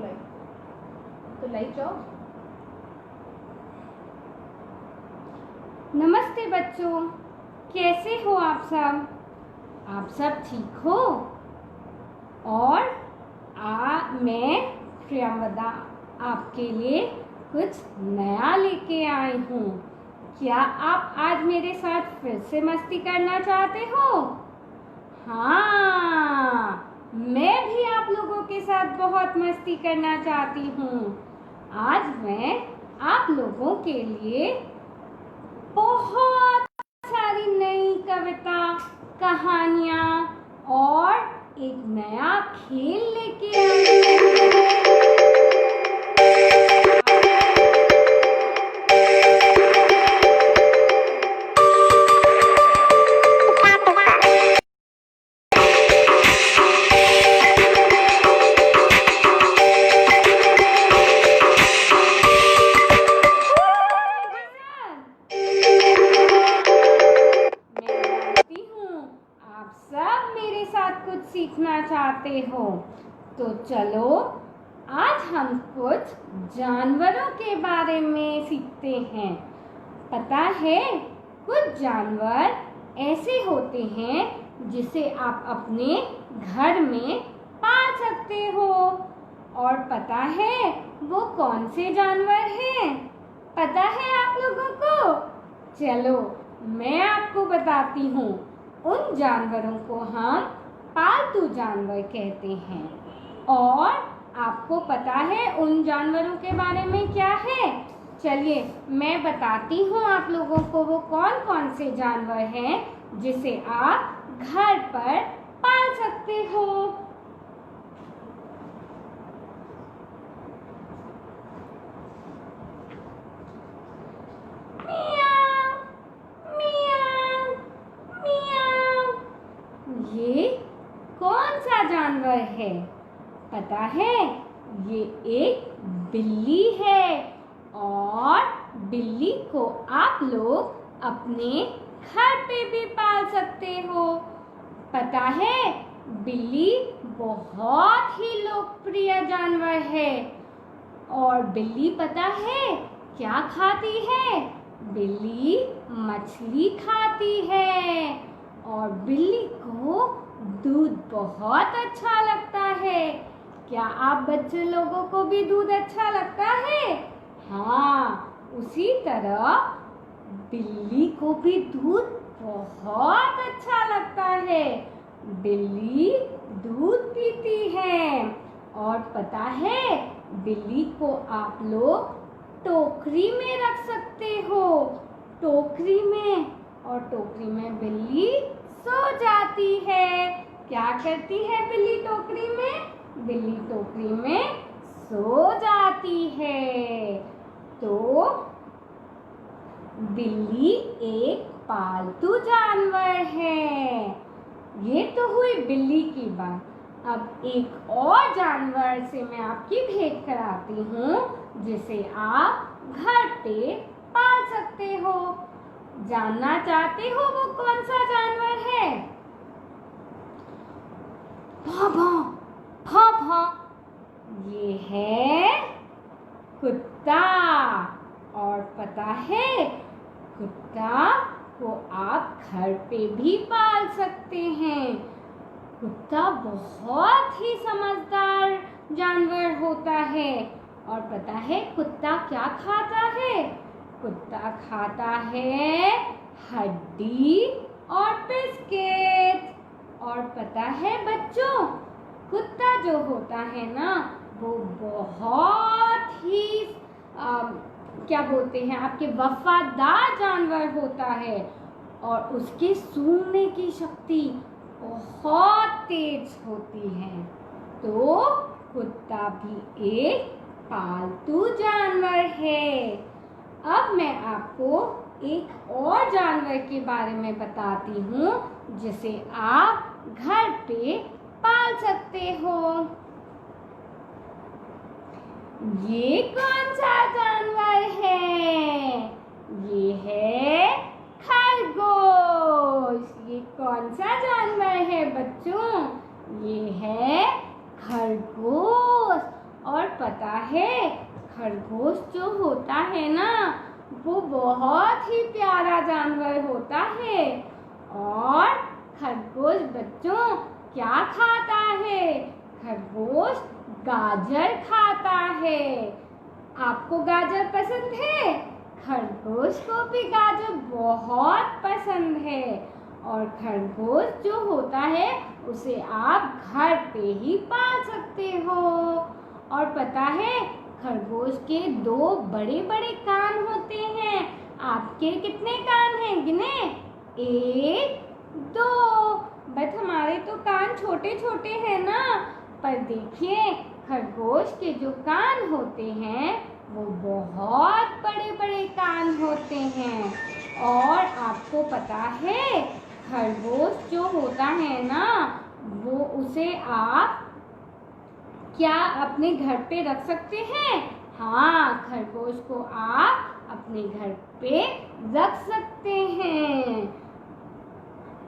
Live, तो live जाओ। नमस्ते बच्चों, कैसे हो आप सब? आप सब ठीक हो? और मैं प्रियंवदा आपके लिए कुछ नया लेके आई हूँ। क्या आप आज मेरे साथ फिर से मस्ती करना चाहते हो? हाँ, मैं भी आप लोगों के साथ बहुत मस्ती करना चाहती हूँ। आज मैं आप लोगों के लिए बहुत सारी नई कविता, कहानियाँ और एक नया खेल लेके आई हूँ। सीखना चाहते हो तो चलो आज हम कुछ जानवरों के बारे में सीखते हैं। पता है, कुछ जानवर ऐसे होते हैं जिसे आप अपने घर में पाल सकते हो। और पता है वो कौन से जानवर हैं? पता है आप लोगों को? चलो मैं आपको बताती हूँ। उन जानवरों को हम पालतू जानवर कहते हैं। और आपको पता है उन जानवरों के बारे में क्या है? चलिए मैं बताती हूँ आप लोगों को वो कौन कौन से जानवर हैं जिसे आप घर पर पाल सकते हो। मियाँ, मियाँ, मियाँ। ये कौन सा जानवर है? पता है, ये एक बिल्ली है। और बिल्ली को आप लोग अपने घर पे भी पाल सकते हो। पता है, बिल्ली बहुत ही लोकप्रिय जानवर है। और बिल्ली पता है क्या खाती है? बिल्ली मछली खाती है। और बिल्ली को दूध बहुत अच्छा लगता है। क्या आप बच्चे लोगों को भी दूध अच्छा लगता है? हाँ, उसी तरह बिल्ली को भी दूध बहुत अच्छा लगता है। बिल्ली दूध पीती है। और पता है, बिल्ली को आप लोग टोकरी में रख सकते हो। टोकरी में, और टोकरी में बिल्ली सो जाती है। क्या करती है बिल्ली टोकरी में? बिल्ली टोकरी में सो जाती है। तो बिल्ली एक पालतू जानवर है। ये तो हुई बिल्ली की बात। अब एक और जानवर से मैं आपकी भेंट कराती हूँ जिसे आप घर पे पाल सकते हो। जानना चाहते हो वो कौन सा जानवर है? भौं भौं, भौं भौं। ये है कुत्ता। और पता है, कुत्ता को आप घर पे भी पाल सकते हैं। कुत्ता बहुत ही समझदार जानवर होता है। और पता है कुत्ता क्या खाता है? कुत्ता खाता है हड्डी और बिस्किट। और पता है बच्चों, कुत्ता जो होता है ना वो बहुत ही क्या बोलते हैं आपके वफादार जानवर होता है। और उसके सूंघने की शक्ति बहुत तेज होती है। तो कुत्ता भी एक पालतू जानवर है। अब मैं आपको एक और जानवर के बारे में बताती हूँ जिसे आप घर पे पाल सकते हो। ये कौन सा जानवर है? ये है खरगोश। ये कौन सा जानवर है बच्चों? ये है खरगोश। और पता है खरगोश जो होता है ना वो बहुत ही प्यारा जानवर होता है। और खरगोश बच्चों क्या खाता है? खरगोश गाजर खाता है। आपको गाजर पसंद है? खरगोश को भी गाजर बहुत पसंद है। और खरगोश जो होता है उसे आप घर पे ही पाल सकते हो। और पता है खरगोश के 2 बड़े बड़े कान होते हैं। आपके कितने कान हैं गिने? 1 2। बट हमारे तो कान छोटे छोटे हैं ना। पर देखिए खरगोश के जो कान होते हैं वो बहुत बड़े बड़े कान होते हैं। और आपको पता है खरगोश जो होता है ना वो उसे आप क्या अपने घर पे रख सकते हैं? हाँ, खरगोश को आप अपने घर पे रख सकते हैं।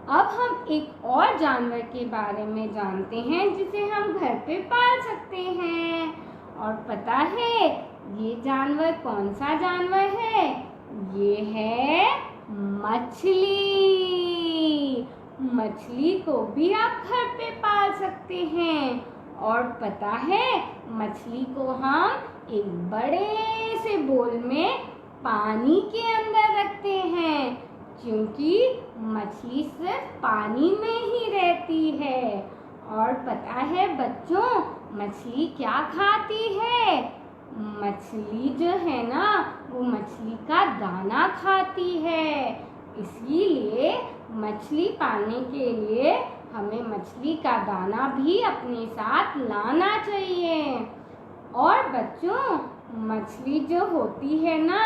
अब हम एक और जानवर के बारे में जानते हैं जिसे हम घर पे पाल सकते हैं। और पता है ये जानवर कौन सा जानवर है? ये है मछली। मछली को भी आप घर पे पाल सकते हैं। और पता है मछली को हम एक बड़े से बोल में पानी के अंदर रखते हैं क्योंकि मछली सिर्फ पानी में ही रहती है। और पता है बच्चों मछली क्या खाती है? मछली जो है ना वो मछली का दाना खाती है। इसीलिए मछली पालने के लिए हमें मछली का दाना भी अपने साथ लाना चाहिए। और बच्चों मछली जो होती है ना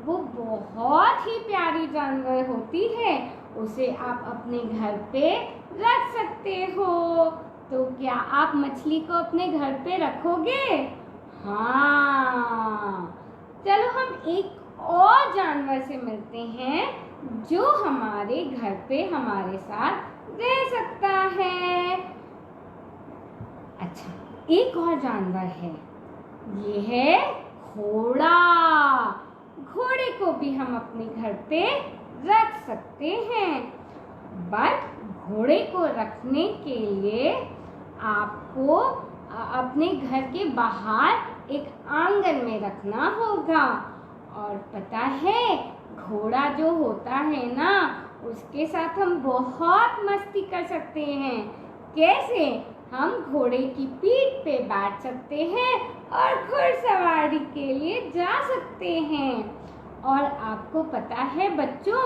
वो बहुत ही प्यारी जानवर होती है। उसे आप अपने घर पे रख सकते हो। तो क्या आप मछली को अपने घर पे रखोगे? हाँ। चलो हम एक और जानवर से मिलते हैं जो हमारे घर पे हमारे साथ रह सकता है। अच्छा एक और जानवर है, ये है घोड़ा। घोड़े को भी हम अपने घर पे रख सकते हैं। बट घोड़े को रखने के लिए आपको अपने घर के बाहर एक आंगन में रखना होगा। और पता है घोड़ा जो होता है ना उसके साथ हम बहुत मस्ती कर सकते हैं। कैसे? हम घोड़े की पीठ पे बैठ सकते हैं और घुड़सवारी के लिए जा सकते हैं। और आपको पता है बच्चों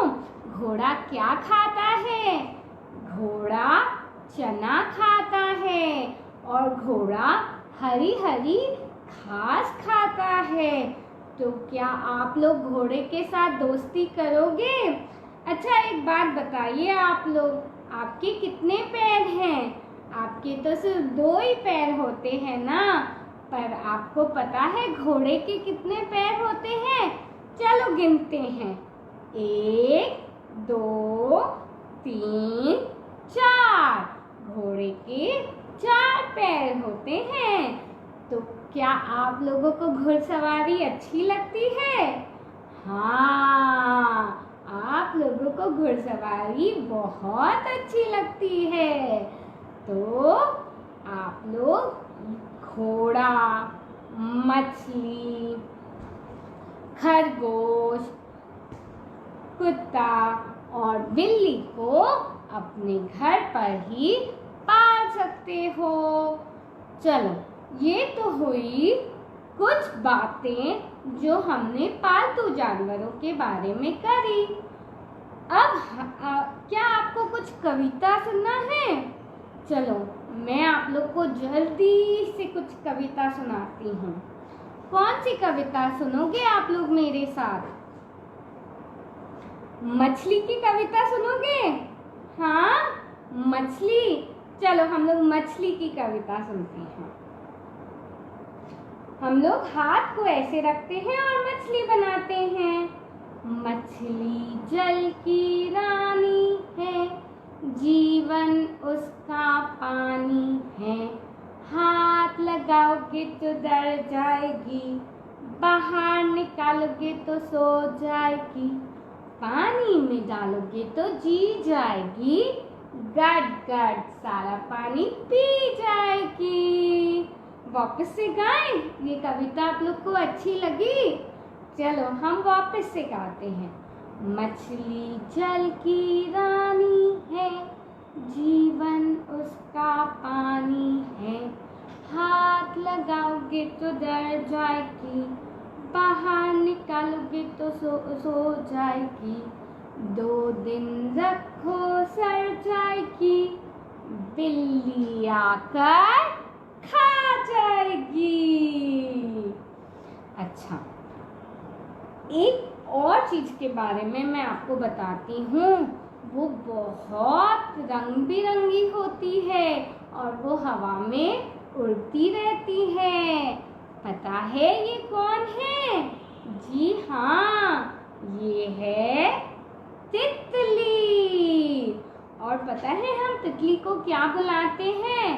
घोड़ा क्या खाता है? घोड़ा चना खाता है और घोड़ा हरी हरी घास खाता है। तो क्या आप लोग घोड़े के साथ दोस्ती करोगे? अच्छा एक बात बताइए आप लोग, आपके कितने पैर हैं? आपके तो सिर्फ 2 ही पैर होते हैं ना। पर आपको पता है घोड़े के कितने पैर होते हैं? चलो गिनते हैं। 1 2 3 4। घोड़े के 4 पैर होते हैं। तो क्या आप लोगों को घुड़सवारी अच्छी लगती है? हाँ, आप लोगों को घुड़सवारी बहुत अच्छी लगती है। तो आप लोग घोड़ा, मछली, खरगोश, कुत्ता और बिल्ली को अपने घर पर ही पाल सकते हो। चलो ये तो हुई कुछ बातें जो हमने पालतू जानवरों के बारे में करी। अब क्या आपको कुछ कविता सुनना है? चलो मैं आप लोग को जल्दी से कुछ कविता सुनाती हूँ। कौन सी कविता सुनोगे आप लोग मेरे साथ? मछली की कविता सुनोगे? हाँ मछली। चलो हम लोग मछली की कविता सुनते हैं। हम लोग हाथ को ऐसे रखते हैं और मछली बनाते हैं। मछली जल की रानी है, जीवन उसका पानी है। हाथ लगाओगे तो डर जाएगी, बाहर निकालोगे तो सो जाएगी, पानी में डालोगे तो जी जाएगी, गट गट सारा पानी पी जाएगी। वापस से गाएं? ये कविता आप लोग को अच्छी लगी? चलो हम वापस से गाते हैं। मछली जल की रानी है, जीवन उसका पानी है, हाथ लगाओगे तो डर जाएगी, बाहर निकालोगे तो सो जाएगी, 2 दिन रखो सड़ जाएगी, बिल्ली आकर खा जाएगी। अच्छा, एक और चीज के बारे में मैं आपको बताती हूँ। वो बहुत रंग बिरंगी होती है और वो हवा में उड़ती रहती है। पता है ये कौन है? जी हाँ, ये है तितली। और पता है हम तितली को क्या बुलाते हैं?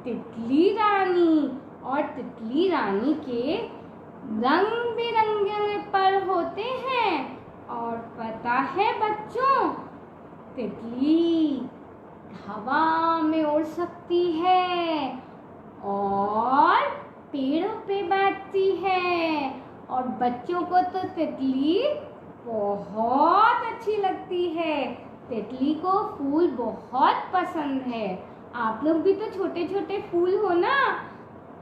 तितली रानी। और तितली रानी के रंग बिरंगे पर होते हैं। और पता है बच्चों, तितली हवा में उड़ सकती है और पेड़ों पे बैठती है। और बच्चों को तो तितली बहुत अच्छी लगती है। तितली को फूल बहुत पसंद है। आप लोग भी तो छोटे छोटे फूल हो ना,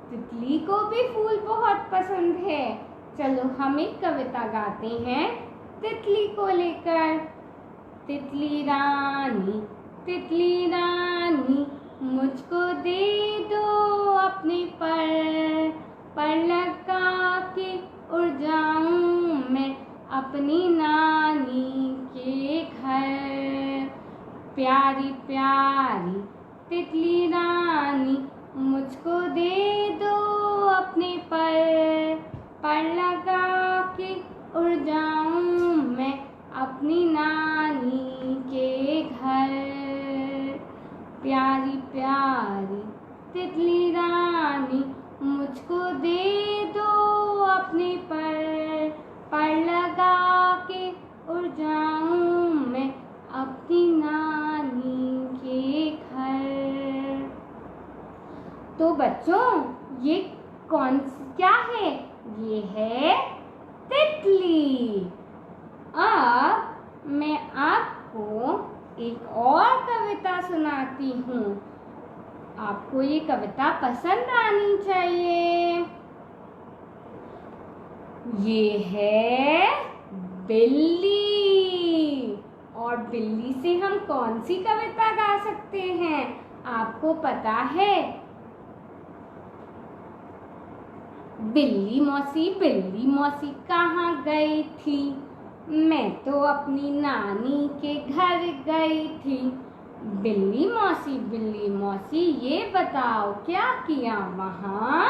तितली को भी फूल बहुत पसंद है। चलो हम एक कविता गाते हैं तितली को लेकर। तितली रानी मुझको दे दो अपने पर लगा के उड़ जाऊं मैं अपनी नानी के घर। प्यारी प्यारी तितली रानी मुझको दे दो अपने पर लगा के उड़ जाऊं मैं अपनी नानी के घर। प्यारी प्यारी तितली रानी मुझको दे दो अपने पर लगा के उड़ जाऊं मैं अपनी नानी के घर। तो बच्चों, ये क्या है? ये है तितली। अब मैं आपको एक और कविता सुनाती हूँ। आपको ये कविता पसंद आनी चाहिए। ये है बिल्ली। और बिल्ली से हम कौन सी कविता गा सकते हैं? आपको पता है? बिल्ली मौसी कहाँ गई थी? मैं तो अपनी नानी के घर गई थी। बिल्ली मौसी ये बताओ क्या किया वहाँ?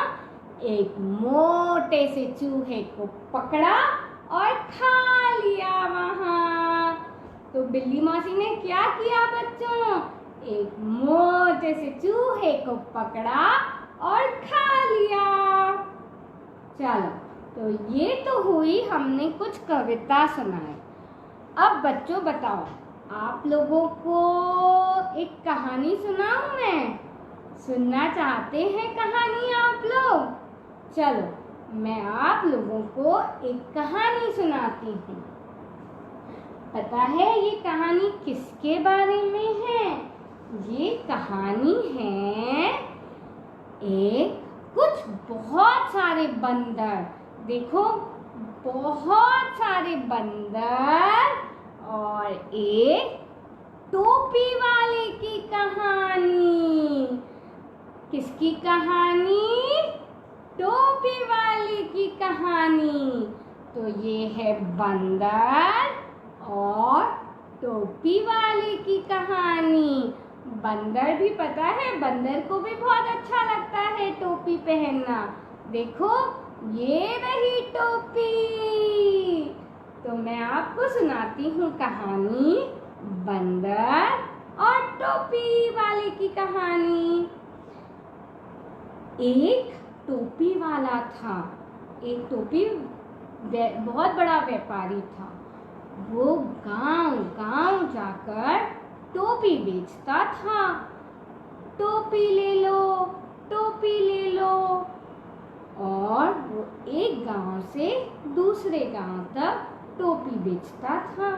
एक मोटे से चूहे को पकड़ा और खा लिया वहाँ। तो बिल्ली मौसी ने क्या किया बच्चों? एक मोटे से चूहे को पकड़ा और खा लिया। चलो, तो ये तो हुई हमने कुछ कविता सुनाई। अब बच्चों बताओ, आप लोगों को एक कहानी सुनाऊं मैं? सुनना चाहते हैं कहानी आप लोग? चलो, मैं आप लोगों को एक कहानी सुनाती हूँ। पता है ये कहानी किसके बारे में है? ये कहानी है कुछ बहुत सारे बंदर। देखो, बहुत सारे बंदर और एक टोपी वाले की कहानी। किसकी कहानी? टोपी वाले की कहानी। तो ये है बंदर और टोपी वाले की कहानी। बंदर भी, पता है, बंदर को भी बहुत अच्छा लगता है टोपी पहनना। देखो, ये रही टोपी। तो मैं आपको सुनाती हूँ कहानी बंदर और टोपी वाले की कहानी। एक टोपी वाला था। एक टोपी बहुत बड़ा व्यापारी था। वो गांव गांव जाकर टोपी बेचता था। टोपी ले लो, टोपी ले लो। और वो एक गांव से दूसरे गांव तक टोपी बेचता था।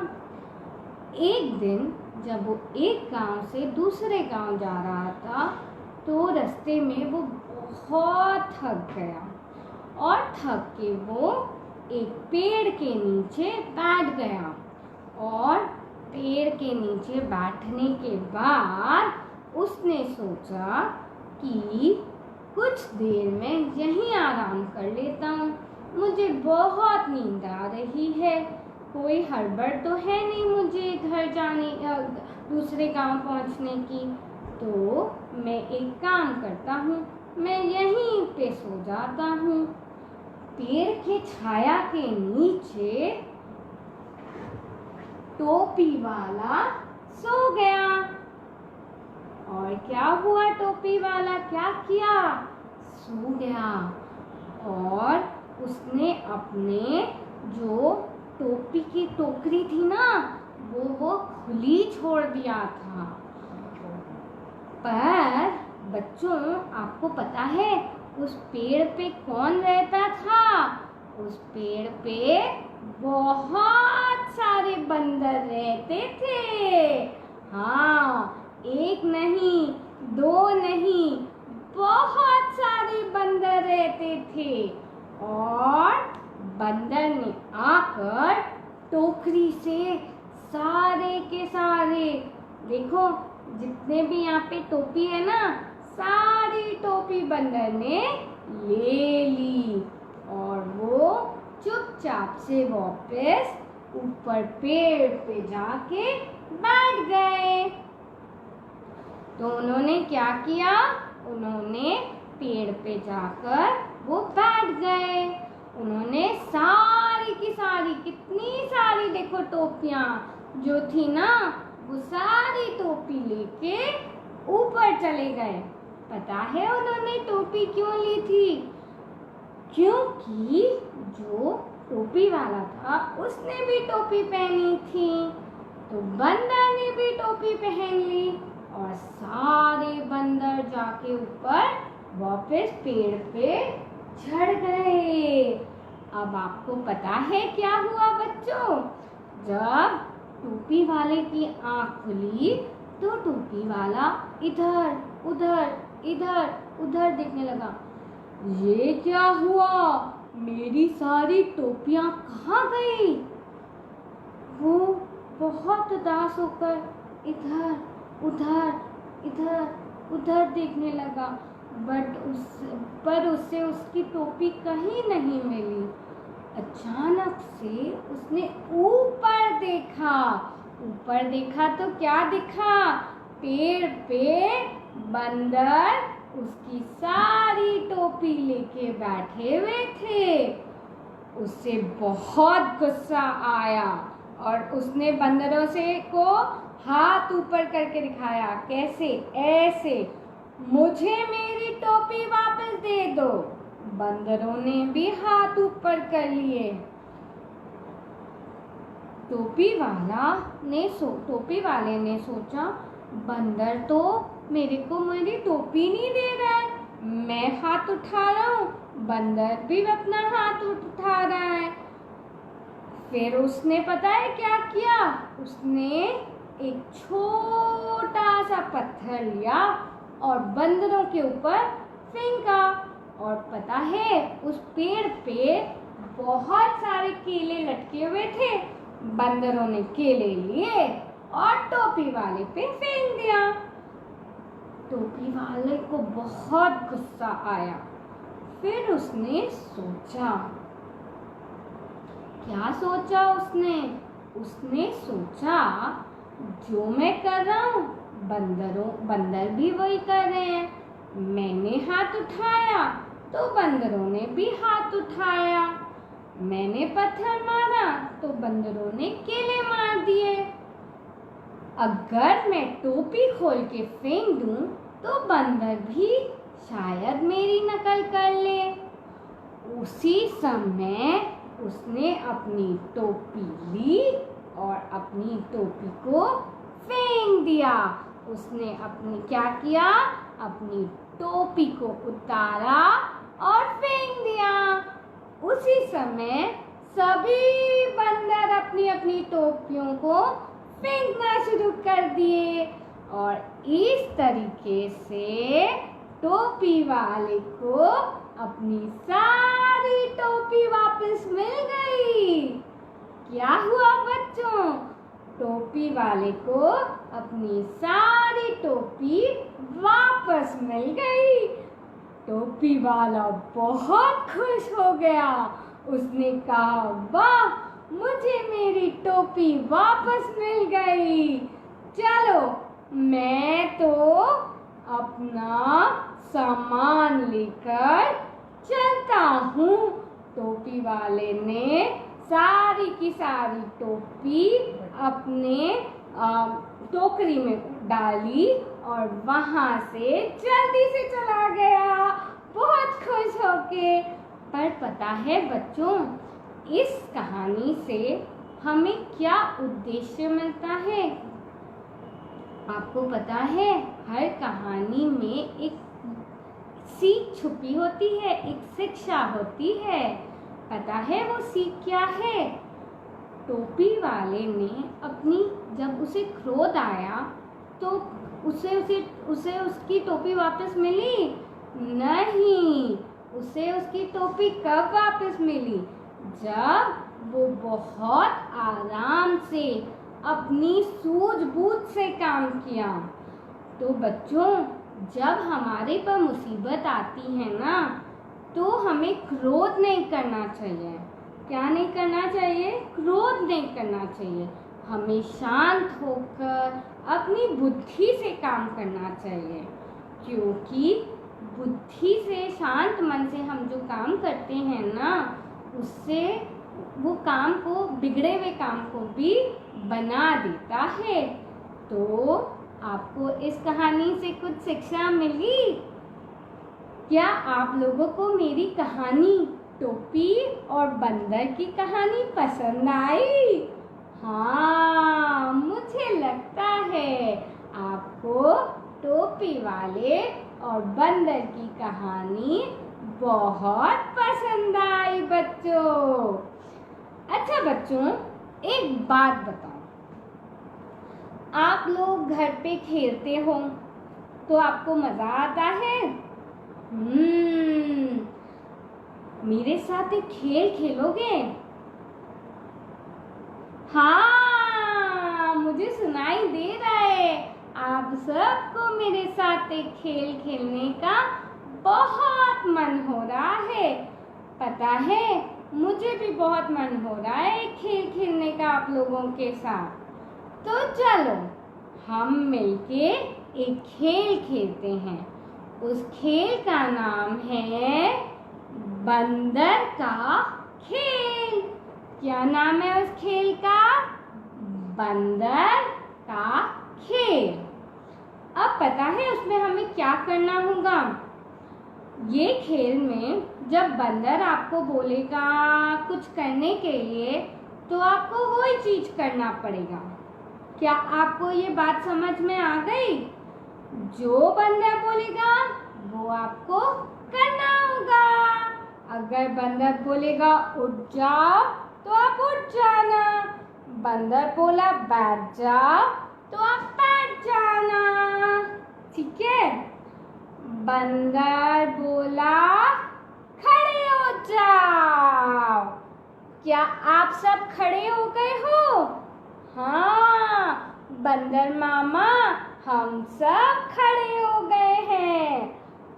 एक दिन जब वो एक गांव से दूसरे गांव जा रहा था तो रास्ते में वो बहुत थक गया और थक के वो एक पेड़ के नीचे बैठ गया। और पेड़ के नीचे बैठने के बाद उसने सोचा कि कुछ देर में यहीं आराम कर लेता हूँ, मुझे बहुत नींद आ रही है, कोई हड़बड़ तो है नहीं मुझे घर जाने दूसरे गांव पहुँचने की। तो मैं एक काम करता हूँ, मैं यहीं पे सो जाता हूँ। पेड़ के छाया के नीचे टोपी वाला सो गया। और क्या हुआ, टोपी वाला क्या किया, सो गया। और उसने अपने जो टोपी की टोकरी थी ना वो खुली छोड़ दिया था। पर बच्चों, आपको पता है उस पेड़ पे कौन रहता था? उस पेड़ पे बहुत सारे बंदर रहते थे। हाँ, एक नहीं, दो नहीं, बहुत सारे बंदर रहते थे। और बंदर ने आकर टोकरी से सारे के सारे, देखो जितने भी यहाँ पे टोपी है ना, सारी टोपी बंदर ने ले ली। और वो चुपचाप से वापस ऊपर पेड़ पे जाके बैठ गए। तो उन्होंने क्या किया, उन्होंने पेड़ पे जाकर वो बैठ गए। उन्होंने सारी की सारी, कितनी सारी देखो टोपियां जो थी ना, वो सारी टोपी लेके ऊपर चले गए। पता है उन्होंने टोपी क्यों ली थी? क्योंकि जो टोपी वाला था उसने भी टोपी पहनी थी। तो बंदर ने भी टोपी पहन ली और सारे बंदर जाके ऊपर वापस पेड़ पे चढ़ गए। अब आपको पता है क्या हुआ बच्चों? जब टोपी वाले की आंख खुली तो टोपी वाला इधर उधर इधर उधर देखने लगा। ये क्या हुआ, मेरी सारी टोपियां कहाँ गई? वो बहुत उदास होकर इधर उधर इधर उधर देखने लगा, पर उससे उसकी टोपी कहीं नहीं मिली। अचानक से उसने ऊपर देखा। ऊपर देखा तो क्या दिखा? पेड़ पे बंदर उसकी सारी टोपी लेके बैठे हुए थे। उससे बहुत गुस्सा आया और उसने बंदरों से को हाथ ऊपर करके दिखाया। कैसे? ऐसे, मुझे मेरी टोपी वापस दे दो। बंदरों ने भी हाथ ऊपर कर लिए। टोपी वाले ने सोचा, बंदर तो मेरे को मेरी टोपी नहीं दे रहा है, मैं हाथ उठा रहा हूँ, बंदर भी अपना हाथ उठा रहा है। फिर उसने पता है क्या किया? उसने एक छोटा सा पत्थर लिया और बंदरों के ऊपर फेंका। और पता है उस पेड़ पे बहुत सारे केले लटके हुए थे। बंदरों ने केले लिए और टोपी वाले पे फेंक दिया। टोपी वाले को बहुत गुस्सा आया। फिर उसने सोचा, क्या सोचा उसने? उसने सोचा, जो मैं कर रहा हूँ बंदर भी वही कर रहे हैं। मैंने हाथ उठाया तो बंदरों ने भी हाथ उठाया। मैंने पत्थर मारा तो बंदरों ने केले मार दिए। अगर मैं टोपी खोल के फेंक दूं तो बंदर भी शायद मेरी नकल कर ले। उसी समय उसने अपनी टोपी ली और अपनी टोपी को फेंक दिया। उसने अपनी क्या किया? अपनी टोपी को उतारा और फेंक दिया। उसी समय सभी बंदर अपनी अपनी टोपियों को फेंकना शुरू कर दिए और इस तरीके से टोपी वाले को अपनी सारी टोपी वापस मिल गई। क्या हुआ बच्चों? टोपी वाले को अपनी सारी टोपी वापस मिल गई। टोपी वाला बहुत खुश हो गया। उसने कहा, वाह, मुझे मेरी टोपी वापस मिल गई। चलो मैं तो अपना सामान लेकर चलता हूँ। टोपी वाले ने सारी की सारी टोपी अपने टोकरी में डाली और वहाँ से जल्दी से चला गया, बहुत खुश होके। पर पता है बच्चों, इस कहानी से हमें क्या उद्देश्य मिलता है? आपको पता है, हर कहानी में एक सीख छुपी होती है, एक शिक्षा होती है। पता है वो सीख क्या है? टोपी वाले ने जब उसे क्रोध आया तो उसे उसकी टोपी वापस मिली? नहीं। उसे उसकी टोपी कब वापस मिली? जब वो बहुत आराम से अपनी सूझबूझ से काम किया। तो बच्चों, जब हमारे पर मुसीबत आती है ना, तो हमें क्रोध नहीं करना चाहिए। क्या नहीं करना चाहिए? क्रोध नहीं करना चाहिए। हमें शांत होकर अपनी बुद्धि से काम करना चाहिए, क्योंकि बुद्धि से, शांत मन से हम जो काम करते हैं ना, उससे वो काम को, बिगड़े हुए काम को भी बना देता है। तो आपको इस कहानी से कुछ शिक्षा मिली? क्या आप लोगों को मेरी कहानी टोपी और बंदर की कहानी पसंद आई? हाँ, मुझे लगता है आपको टोपी वाले और बंदर की कहानी बहुत पसंद आई बच्चों। अच्छा बच्चों, एक बात बताओ, आप लोग घर पे खेलते हो तो आपको मजा आता है? मेरे साथ एक खेल खेलोगे? हाँ, मुझे सुनाई दे रहा है आप सबको मेरे साथ एक खेल खेलने का बहुत मन हो रहा है। पता है, मुझे भी बहुत मन हो रहा है एक खेल खेलने का आप लोगों के साथ। तो चलो हम मिलके एक खेल खेलते हैं। उस खेल का नाम है बंदर का खेल। क्या नाम है उस खेल का? बंदर का खेल। अब पता है उसमें हमें क्या करना होगा? ये खेल में जब बंदर आपको बोलेगा कुछ करने के लिए, तो आपको वही चीज करना पड़ेगा। क्या आपको ये बात समझ में आ गई? जो बंदर बोलेगा वो आपको करना होगा। अगर बंदर बोलेगा उठ जाओ, तो आप उठ जाना। बंदर बोला बैठ जाओ, तो आप बैठ जाना। ठीक है? बंदर बोला खड़े हो जाओ। क्या आप सब खड़े हो गए हो? हाँ बंदर मामा, हम सब खड़े हो गए हैं।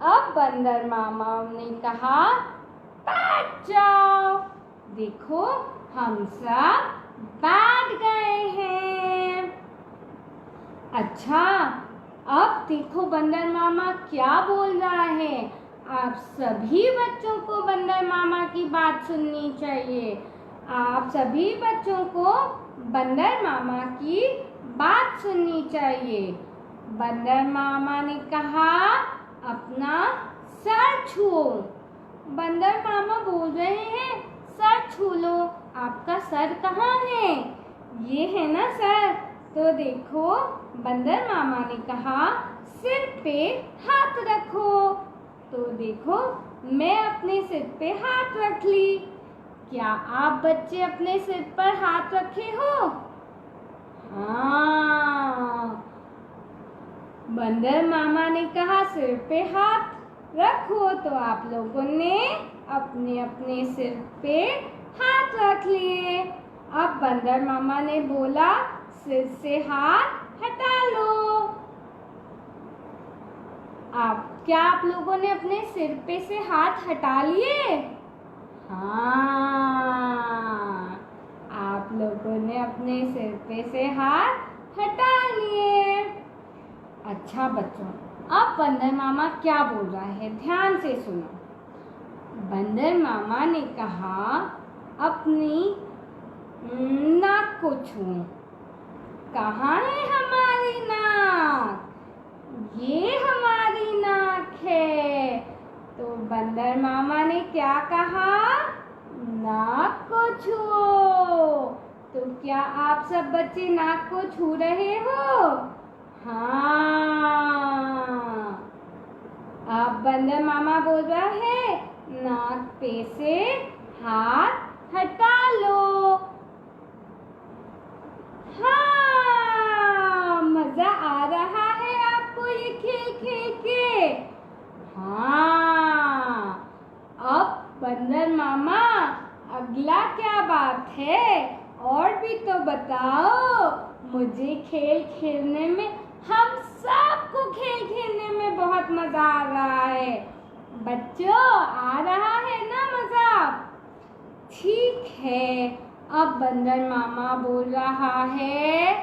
अब बंदर मामा ने कहा बैठ जाओ। देखो हम सब बैठ गए हैं। अच्छा, अब देखो बंदर मामा क्या बोल रहा है। आप सभी बच्चों को बंदर मामा की बात सुननी चाहिए। आप सभी बच्चों को बंदर मामा की बात सुननी चाहिए। बंदर मामा ने कहा अपना सर छुओ। बंदर मामा बोल रहे हैं सर छू लो। आपका सर कहाँ है? ये है ना सर। तो देखो बंदर मामा ने कहा सिर पे हाथ रखो। तो देखो मैं अपने सिर पे हाथ रख ली। क्या आप बच्चे अपने सिर पर हाथ रखे हो? हाँ, बंदर मामा ने कहा सिर पे हाथ रखो, तो आप लोगों ने अपने अपने सिर पे हाथ रख लिए। अब बंदर मामा ने बोला सिर से हाथ हटा लो। क्या आप लोगों ने अपने सिर पे से हाथ हटा लिए? हाँ, आप लोगों ने अपने सिर पे से हाथ हटा लिए। अच्छा बच्चों, अब बंदर मामा क्या बोल रहा है, ध्यान से सुनो। बंदर मामा ने कहा अपनी नाक को छुओ। कहाँ है हमारी नाक? ये हमारी नाक है। तो बंदर मामा ने क्या कहा? नाक को छुओ। तो क्या आप सब बच्चे नाक को छू रहे हो? हाँ। अब बंदर मामा बोल रहा है नाक पे से हाथ हटा लो। हाँ, मजा आ रहा है आपको ये खेल खेल के? हाँ। अब बंदर मामा अगला क्या बात है और भी तो बताओ। मुझे खेल खेलने में, हम सबको खेल खेलने में बहुत मजा आ रहा है। बच्चों आ रहा है ना मजा? ठीक है। अब बंदर मामा बोल रहा है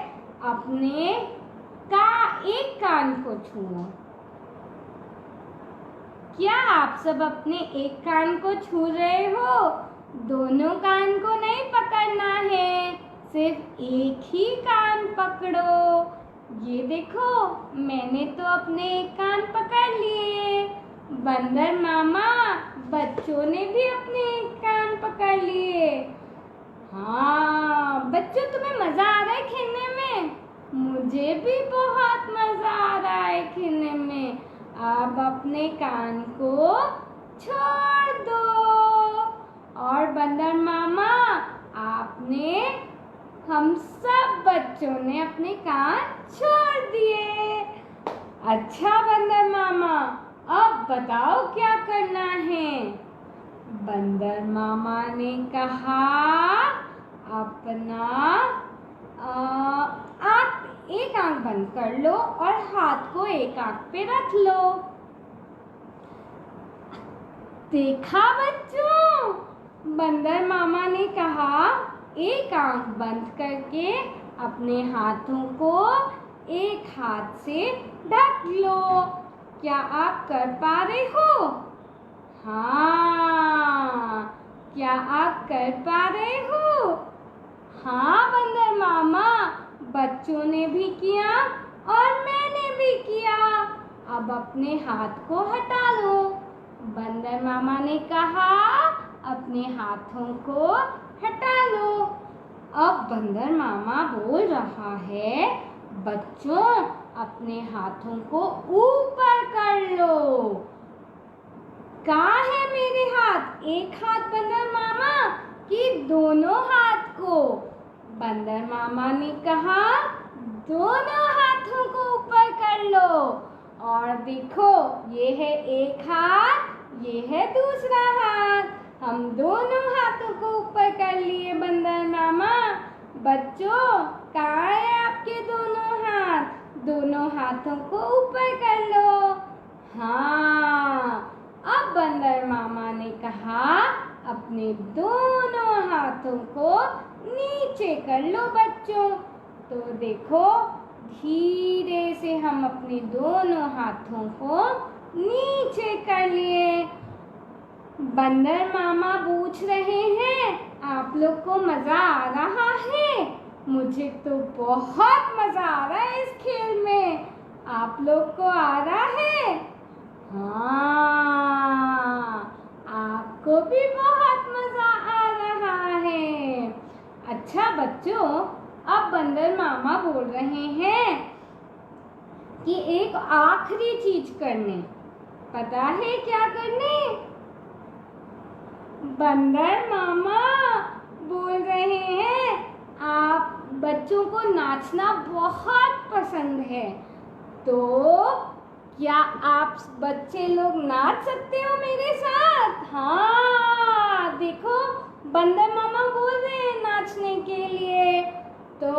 अपने एक कान को छुओ। क्या आप सब अपने एक कान को छू रहे हो? दोनों कान को नहीं पकड़ना है, सिर्फ एक ही कान पकड़ो। ये देखो मैंने तो अपने एक कान पकड़ लिए। बंदर मामा बच्चों ने भी अपने एक कान पकड़ लिए। हाँ बच्चों, तुम्हें मजा आ रहा है खेलने में? मुझे भी बहुत मजा आ रहा है खेलने में। अब अपने कान को छोड़ दो। और बंदर मामा आपने, हम सब बच्चों ने अपने कान छोड़ दिए। अच्छा बंदर मामा, अब बताओ क्या करना है? बंदर मामा ने कहा अपना एक आंख बंद कर लो और हाथ को एक आंख पे रख लो। देखा बच्चों, बंदर मामा ने कहा एक आंख बंद करके अपने हाथों को एक हाथ से ढक लो। क्या आप कर पा रहे हो? हाँ, क्या आप कर पा रहे हो? हाँ बंदर मामा, बच्चों ने भी किया और मैंने भी किया। अब अपने हाथ को हटा लो। बंदर मामा ने कहा अपने हाथों को हटा लो। अब बंदर मामा बोल रहा है बच्चों अपने हाथों को ऊपर कर लो। कहाँ है मेरे हाथ? एक हाथ बंदर मामा कि दोनों हाथ को? बंदर मामा ने कहा दोनों हाथों को ऊपर कर लो। और देखो ये है एक हाथ, ये है दूसरा हाथ। हम दोनों हाथों को ऊपर कर लिए बंदर मामा। बच्चों कहाँ है आपके दोनों हाथ? दोनों हाथों को ऊपर कर लो। हाँ, अब बंदर मामा ने कहा अपने दोनों हाथों को नीचे कर लो बच्चों। तो देखो धीरे से हम अपने दोनों हाथों को नीचे कर लिए। बंदर मामा पूछ रहे हैं आप लोग को मजा आ रहा है? मुझे तो बहुत मजा आ रहा है इस खेल में। आप लोग को आ रहा है? हाँ, आपको भी बहुत मजा आ रहा है। अच्छा बच्चों, अब बंदर मामा बोल रहे हैं कि एक आखिरी चीज करने। पता है क्या करने? बंदर मामा बोल रहे हैं आप बच्चों को नाचना बहुत पसंद है, तो क्या आप बच्चे लोग नाच सकते हो मेरे साथ? हाँ, देखो बंदर मामा बोल रहे हैं नाचने के लिए, तो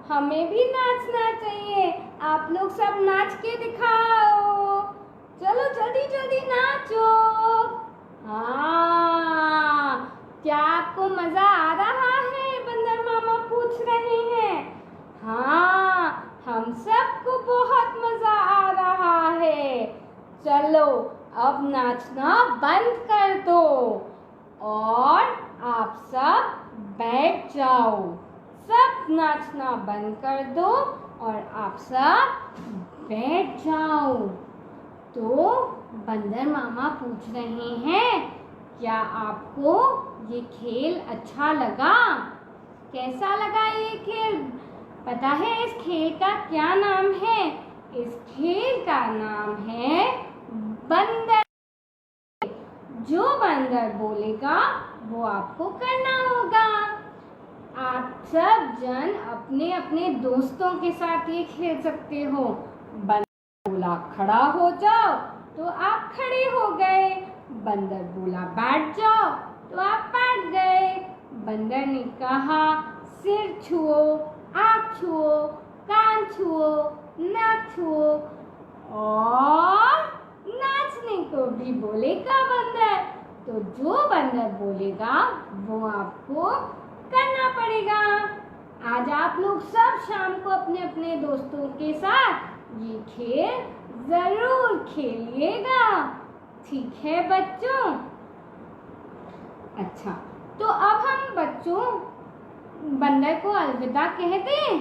हमें भी नाचना चाहिए। आप लोग सब नाच के दिखाओ। चलो जल्दी जल्दी नाचो। हाँ, क्या आपको मजा आ रहा है? बंदर मामा पूछ रहे हैं। हाँ, हम सबको बहुत मजा आ रहा है। चलो अब नाचना बंद कर दो और आप सब बैठ जाओ। सब नाचना बंद कर दो और आप सब बैठ जाओ। तो बंदर मामा पूछ रहे हैं, क्या आपको ये खेल अच्छा लगा? कैसा लगा ये खेल? पता है इस खेल का क्या नाम है? इस खेल का नाम है बंदर। जो बंदर बोलेगा वो आपको करना होगा। आप सब जन अपने अपने दोस्तों के साथ ये खेल सकते हो। बंदर बोला खड़ा हो जाओ तो आप खड़े हो गए। बंदर बोला बैठ जाओ तो आप बैठ गए। बंदर ने कहा सिर छुओ, आँख छुओ, कान छुओ, नाक छुओ और नाचने को भी बोलेगा बंदर। तो जो बंदर बोलेगा वो आपको करना पड़ेगा। आज आप लोग सब शाम को अपने अपने दोस्तों के साथ ये खेल जरूर खेलिएगा। ठीक है बच्चों? अच्छा, तो अब हम बच्चों बंदर को अलविदा कह दें?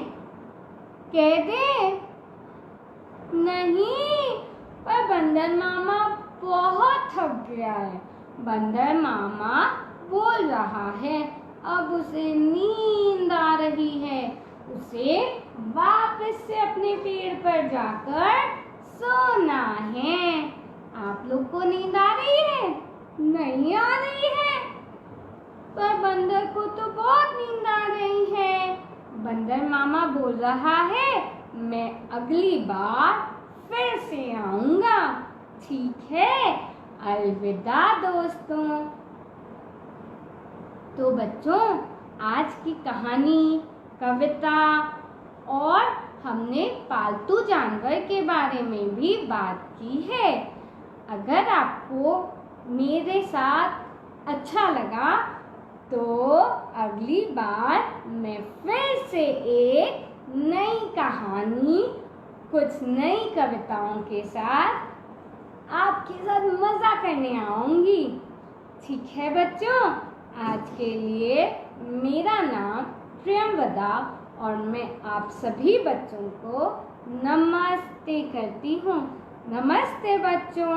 कह दें? नहीं, पर बंदर मामा बहुत थक गया है। बंदर मामा बोल रहा है अब उसे नींद आ रही है। उसे वापस से अपने पेड़ पर जाकर सोना है। आप लोग को नींद आ रही है? नहीं आ रही है, पर बंदर को तो बहुत नींद आ रही है। बंदर मामा बोल रहा है मैं अगली बार फिर से आऊंगा। ठीक है, अलविदा दोस्तों। तो बच्चों, आज की कहानी, कविता और हमने पालतू जानवर के बारे में भी बात की है। अगर आपको मेरे साथ अच्छा लगा तो अगली बार मैं फिर से एक नई कहानी, कुछ नई कविताओं के साथ आपके साथ मज़ा करने आऊँगी। ठीक है बच्चों? आज के लिए मेरा नाम प्रियंवदा और मैं आप सभी बच्चों को नमस्ते करती हूँ। नमस्ते बच्चों।